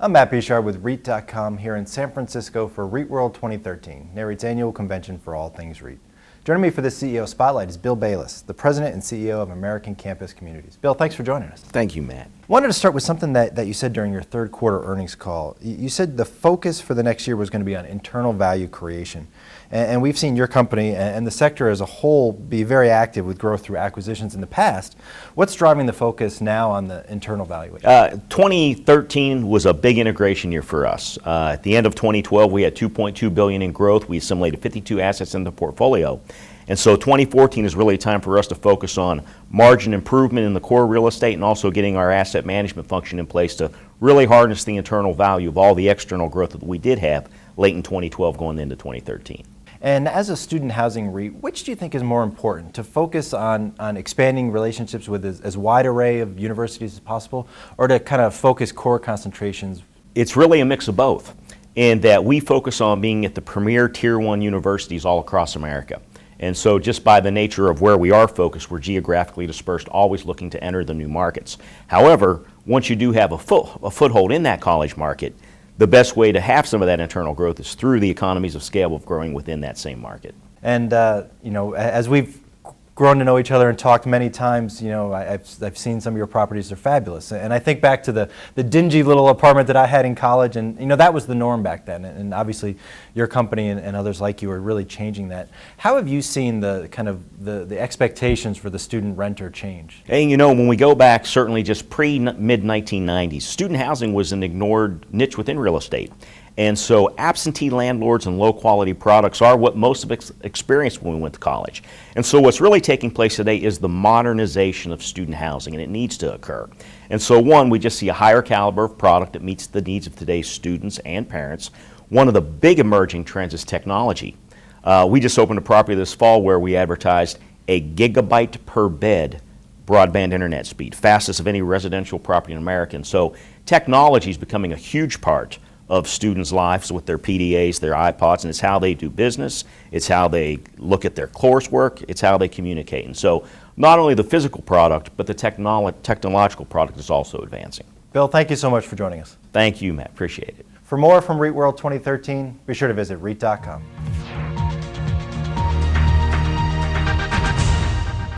I'm Matt Bichard with REIT.com here in San Francisco for REITWorld 2013, NAREIT's annual convention for all things REIT. Joining me for this CEO Spotlight is Bill Bayless, the President and CEO of American Campus Communities. Bill, thanks for joining us. Thank you, Matt. Wanted to start with something that you said during your third quarter earnings call. You said the focus for the next year was going to be on internal value creation. And we've seen your company and the sector as a whole be very active with growth through acquisitions in the past. What's driving the focus now on the internal valuation? 2013 was a big integration year for us. At the end of 2012, we had $2.2 billion in growth. We assimilated 52 assets in the portfolio. And so 2014 is really a time for us to focus on margin improvement in the core real estate and also getting our asset management function in place to really harness the internal value of all the external growth that we did have late in 2012 going into 2013. And as a student housing REIT, which do you think is more important, to focus on expanding relationships with as wide array of universities as possible, or to kind of focus core concentrations? It's really a mix of both, in that we focus on being at the premier Tier 1 universities all across America. And so just by the nature of where we are focused, we're geographically dispersed, always looking to enter the new markets. However, once you do have a foothold in that college market, the best way to have some of that internal growth is through the economies of scale of growing within that same market. And as we've grown to know each other and talked many times, I've seen some of your properties. They're fabulous. And I think back to the dingy little apartment that I had in college, and that was the norm back then. And obviously your company and others like you are really changing that. How have you seen the expectations for the student renter change? And when we go back, certainly just mid-1990s, student housing was an ignored niche within real estate. And so absentee landlords and low-quality products are what most of us experienced when we went to college. And so what's really taking place today is the modernization of student housing, and it needs to occur. And so one, we just see a higher caliber of product that meets the needs of today's students and parents. One of the big emerging trends is technology. We just opened a property this fall where we advertised a gigabyte per bed broadband internet speed, fastest of any residential property in America. And so technology is becoming a huge part of students' lives with their PDAs, their iPods, and it's how they do business, it's how they look at their coursework, it's how they communicate. And so not only the physical product, but the technological product is also advancing. Bill, thank you so much for joining us. Thank you, Matt. Appreciate it. For more from REITworld 2013, be sure to visit REIT.com.